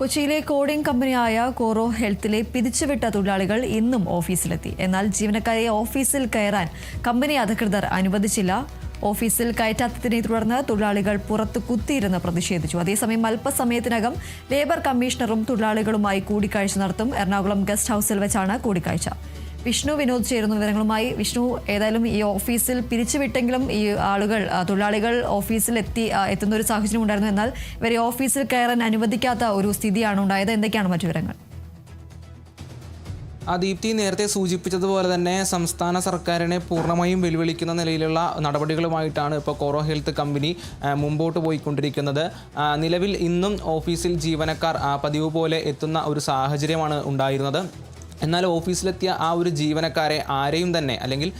കൊച്ചിയിലെ കോഡിംഗ് കമ്പനിയായ കോറോ ഹെൽത്തിലെ പിരിച്ചുവിട്ട തൊഴിലാളികൾ ഇന്നും ഓഫീസിലെത്തി. എന്നാൽ ജീവനക്കാരെ ഓഫീസിൽ കയറാൻ കമ്പനി അധികൃതർ അനുവദിച്ചില്ല. ഓഫീസിൽ കയറ്റാത്തതിനെ തുടർന്ന് തൊഴിലാളികൾ പുറത്ത് കുത്തിയിരുന്ന് പ്രതിഷേധിച്ചു. അതേസമയം അല്പസമയത്തിനകം ലേബർ കമ്മീഷണറും തൊഴിലാളികളുമായി കൂടിക്കാഴ്ച നടത്തും. എറണാകുളം ഗസ്റ്റ് ഹൌസിൽ വെച്ചാണ് കൂടിക്കാഴ്ച. വിഷ്ണു വിനോദ് ചേരുന്നു വിവരങ്ങളുമായി. വിഷ്ണു, ഏതായാലും ഈ ഓഫീസിൽ പിരിച്ചുവിട്ടെങ്കിലും ഈ തൊഴിലാളികൾ ഓഫീസിൽ എത്തുന്ന ഒരു സാഹചര്യം ഉണ്ടായിരുന്നു. എന്നാൽ ഇവരെ ഓഫീസിൽ കയറാൻ അനുവദിക്കാത്ത ഒരു സ്ഥിതിയാണ് ഉണ്ടായത്. എന്തൊക്കെയാണ് മറ്റു വിവരങ്ങൾ? ദീപ്തി നേരത്തെ സൂചിപ്പിച്ചതുപോലെ തന്നെ സംസ്ഥാന സർക്കാരിനെ പൂർണ്ണമായും വെല്ലുവിളിക്കുന്ന നിലയിലുള്ള നടപടികളുമായിട്ടാണ് ഇപ്പോൾ കോറോ ഹെൽത്ത് കമ്പനി മുമ്പോട്ട് പോയിക്കൊണ്ടിരിക്കുന്നത്. നിലവിൽ ഇന്നും ഓഫീസിൽ ജീവനക്കാർ പതിവ് പോലെ എത്തുന്ന ഒരു സാഹചര്യമാണ് ഉണ്ടായിരുന്നത്. എന്നാൽ ഓഫീസിലെത്തിയ ആ ഒരു ജീവനക്കാരെ ആരെയും തന്നെ അല്ലെങ്കിൽ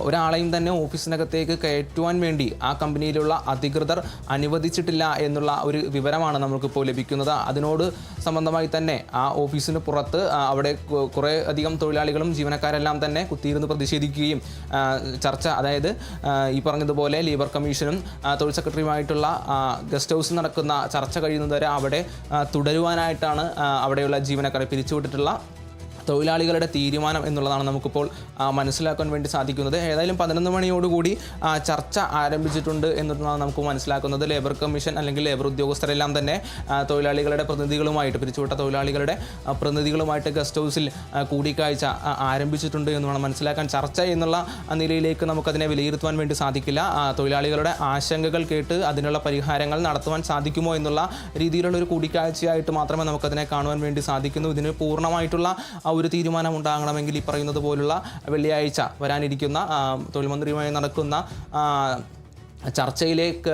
ഒരാളെയും തന്നെ ഓഫീസിനകത്തേക്ക് കയറ്റുവാൻ വേണ്ടി ആ കമ്പനിയിലുള്ള അധികൃതർ അനുവദിച്ചിട്ടില്ല എന്നുള്ള ഒരു വിവരമാണ് നമുക്കിപ്പോൾ ലഭിക്കുന്നത്. അതിനോട് സംബന്ധമായി തന്നെ ആ ഓഫീസിന് പുറത്ത് അവിടെ കുറേ അധികം തൊഴിലാളികളും ജീവനക്കാരെല്ലാം തന്നെ കുത്തിയിരുന്ന് പ്രതിഷേധിക്കുകയും ചർച്ച, അതായത് ഈ പറഞ്ഞതുപോലെ ലേബർ കമ്മീഷനും തൊഴിൽ സെക്രട്ടറിയുമായിട്ടുള്ള ഗസ്റ്റ് ഹൗസിൽ നടക്കുന്ന ചർച്ച കഴിയുന്നതുവരെ അവിടെ തുടരുവാനായിട്ടാണ് അവിടെയുള്ള ജീവനക്കാരെ പിരിച്ചുവിട്ടിട്ടുള്ള തൊഴിലാളികളുടെ തീരുമാനം എന്നുള്ളതാണ് നമുക്കിപ്പോൾ മനസ്സിലാക്കാൻ വേണ്ടി സാധിക്കുന്നത്. ഏതായാലും 11 മണിയോടുകൂടി ചർച്ച ആരംഭിച്ചിട്ടുണ്ട് എന്നുള്ളതാണ് നമുക്ക് മനസ്സിലാക്കുന്നത്. ലേബർ കമ്മീഷൻ അല്ലെങ്കിൽ ലേബർ ഉദ്യോഗസ്ഥരെല്ലാം തന്നെ തൊഴിലാളികളുടെ പ്രതിനിധികളുമായിട്ട്, പിരിച്ചുവിട്ട തൊഴിലാളികളുടെ പ്രതിനിധികളുമായിട്ട് ഗസ്റ്റ് ഹൗസിൽ കൂടിക്കാഴ്ച ആരംഭിച്ചിട്ടുണ്ട് എന്നുമാണ് മനസ്സിലാക്കാൻ. ചർച്ച എന്നുള്ള നിലയിലേക്ക് നമുക്കതിനെ വിലയിരുത്തുവാൻ വേണ്ടി സാധിക്കില്ല. തൊഴിലാളികളുടെ ആശങ്കകൾ കേട്ട് അതിനുള്ള പരിഹാരങ്ങൾ നടത്തുവാൻ സാധിക്കുമോ എന്നുള്ള രീതിയിലുള്ള ഒരു കൂടിക്കാഴ്ചയായിട്ട് മാത്രമേ നമുക്കതിനെ കാണുവാൻ വേണ്ടി സാധിക്കുന്നു. ഇതിന് പൂർണ്ണമായിട്ടുള്ള ഒരു തീരുമാനം ഉണ്ടാകണമെങ്കിൽ ഈ പറയുന്നത് പോലുള്ള വെള്ളിയാഴ്ച വരാനിരിക്കുന്ന തൊഴിൽ മന്ത്രിയുമായി നടക്കുന്ന ചർച്ചയിലേക്ക്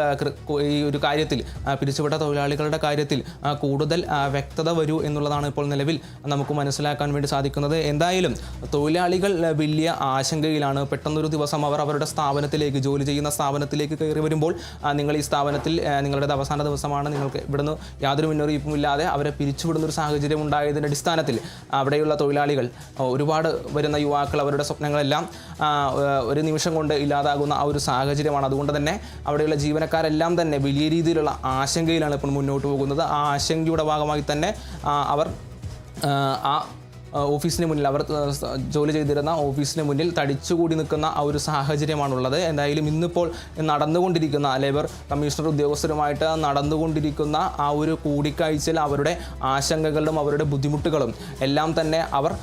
ഈ ഒരു കാര്യത്തിൽ, പിരിച്ചുവിട്ട തൊഴിലാളികളുടെ കാര്യത്തിൽ കൂടുതൽ വ്യക്തത വരൂ എന്നുള്ളതാണ് ഇപ്പോൾ നിലവിൽ നമുക്ക് മനസ്സിലാക്കാൻ വേണ്ടി സാധിക്കുന്നത്. എന്തായാലും തൊഴിലാളികൾ വലിയ ആശങ്കയിലാണ്. പെട്ടെന്നൊരു ദിവസം അവർ അവരുടെ സ്ഥാപനത്തിലേക്ക്, ജോലി ചെയ്യുന്ന സ്ഥാപനത്തിലേക്ക് കയറി വരുമ്പോൾ നിങ്ങൾ ഈ സ്ഥാപനത്തിൽ നിങ്ങളുടെ അവസാന ദിവസമാണ്, നിങ്ങൾക്ക് ഇവിടുന്ന് യാതൊരു മുന്നറിയിപ്പുമില്ലാതെ അവരെ പിരിച്ചുവിടുന്നൊരു സാഹചര്യം ഉണ്ടായതിൻ്റെ അടിസ്ഥാനത്തിൽ അവിടെയുള്ള തൊഴിലാളികൾ, ഒരുപാട് വരുന്ന യുവാക്കൾ, അവരുടെ സ്വപ്നങ്ങളെല്ലാം ഒരു നിമിഷം കൊണ്ട് ഇല്ലാതാകുന്ന ആ ഒരു സാഹചര്യമാണ്. അതുകൊണ്ട് തന്നെ അവിടെയുള്ള ജീവനക്കാരെല്ലാം തന്നെ വലിയ രീതിയിലുള്ള ആശങ്കയിലാണ് ഇപ്പോൾ മുന്നോട്ട് പോകുന്നത്. ആ ആശങ്കയുടെ ഭാഗമായി തന്നെ അവർ ഓഫീസിന് മുന്നിൽ, അവർ ജോലി ചെയ്തിരുന്ന ഓഫീസിന് മുന്നിൽ തടിച്ചുകൂടി നിൽക്കുന്ന ആ ഒരു സാഹചര്യമാണുള്ളത്. എന്തായാലും ഇന്നിപ്പോൾ നടന്നുകൊണ്ടിരിക്കുന്ന ലേബർ കമ്മീഷണർ ഉദ്യോഗസ്ഥരുമായിട്ട് നടന്നുകൊണ്ടിരിക്കുന്ന ആ ഒരു കൂടിക്കാഴ്ചയിൽ അവരുടെ ആശങ്കകളും അവരുടെ ബുദ്ധിമുട്ടുകളും എല്ലാം തന്നെ അവർ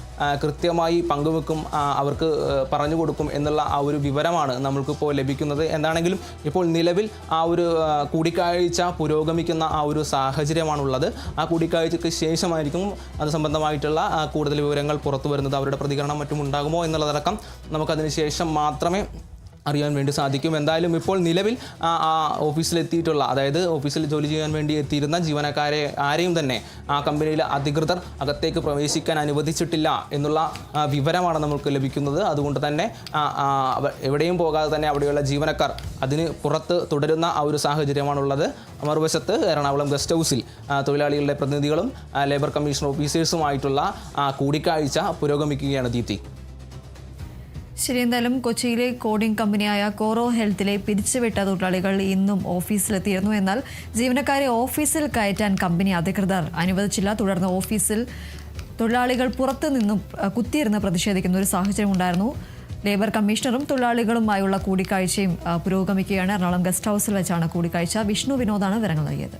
കൃത്യമായി പങ്കുവെക്കും, അവർക്ക് പറഞ്ഞു കൊടുക്കും എന്നുള്ള ആ ഒരു വിവരമാണ് നമ്മൾക്കിപ്പോൾ ലഭിക്കുന്നത്. എന്താണെങ്കിലും ഇപ്പോൾ നിലവിൽ ആ ഒരു കൂടിക്കാഴ്ച പുരോഗമിക്കുന്ന ആ ഒരു സാഹചര്യമാണുള്ളത്. ആ കൂടിക്കാഴ്ചയ്ക്ക് ശേഷമായിരിക്കും അത് സംബന്ധമായിട്ടുള്ള കൂടുതൽ വിവരങ്ങൾ പുറത്തു വരുന്നത്. അവരുടെ പ്രതികരണം മറ്റും ഉണ്ടാകുമോ എന്നുള്ളതടക്കം നമുക്കതിന് ശേഷം മാത്രമേ അറിയാൻ വേണ്ടി സാധിക്കും. എന്തായാലും ഇപ്പോൾ നിലവിൽ ഓഫീസിലെത്തിയിട്ടുള്ള, അതായത് ഓഫീസിൽ ജോലി ചെയ്യാൻ വേണ്ടി എത്തിയിരുന്ന ജീവനക്കാരെ ആരെയും തന്നെ ആ കമ്പനിയിലെ അധികൃതർ അകത്തേക്ക് പ്രവേശിക്കാൻ അനുവദിച്ചിട്ടില്ല എന്നുള്ള വിവരമാണ് നമുക്ക് ലഭിക്കുന്നത്. അതുകൊണ്ട് തന്നെ എവിടെയും പോകാതെ തന്നെ അവിടെയുള്ള ജീവനക്കാർ അതിന് പുറത്ത് തുടരുന്ന ആ ഒരു സാഹചര്യമാണുള്ളത്. മറുവശത്ത് എറണാകുളം ഗസ്റ്റ് ഹൗസിൽ തൊഴിലാളികളുടെ പ്രതിനിധികളും ലേബർ കമ്മീഷൻ ഓഫീസേഴ്സുമായിട്ടുള്ള കൂടിക്കാഴ്ച പുരോഗമിക്കുകയാണ്. ദീപ്തി, ശരി. എന്തായാലും കൊച്ചിയിലെ കോഡിംഗ് കമ്പനിയായ കോറോ ഹെൽത്തിലെ പിരിച്ചുവിട്ട തൊഴിലാളികൾ ഇന്നും ഓഫീസിലെത്തിയിരുന്നു. എന്നാൽ ജീവനക്കാരെ ഓഫീസിൽ കയറ്റാൻ കമ്പനി അധികൃതർ അനുവദിച്ചില്ല. തുടർന്ന് ഓഫീസിൽ തൊഴിലാളികൾ പുറത്തു നിന്നും കുത്തിയിരുന്ന് പ്രതിഷേധിക്കുന്ന ഒരു സാഹചര്യം ഉണ്ടായിരുന്നു. ലേബർ കമ്മീഷണറും തൊഴിലാളികളുമായുള്ള കൂടിക്കാഴ്ചയും പുരോഗമിക്കുകയാണ്. എറണാകുളം ഗസ്റ്റ് ഹൌസിൽ വെച്ചാണ് കൂടിക്കാഴ്ച. വിഷ്ണു വിനോദാണ് വിവരങ്ങൾ നൽകിയത്.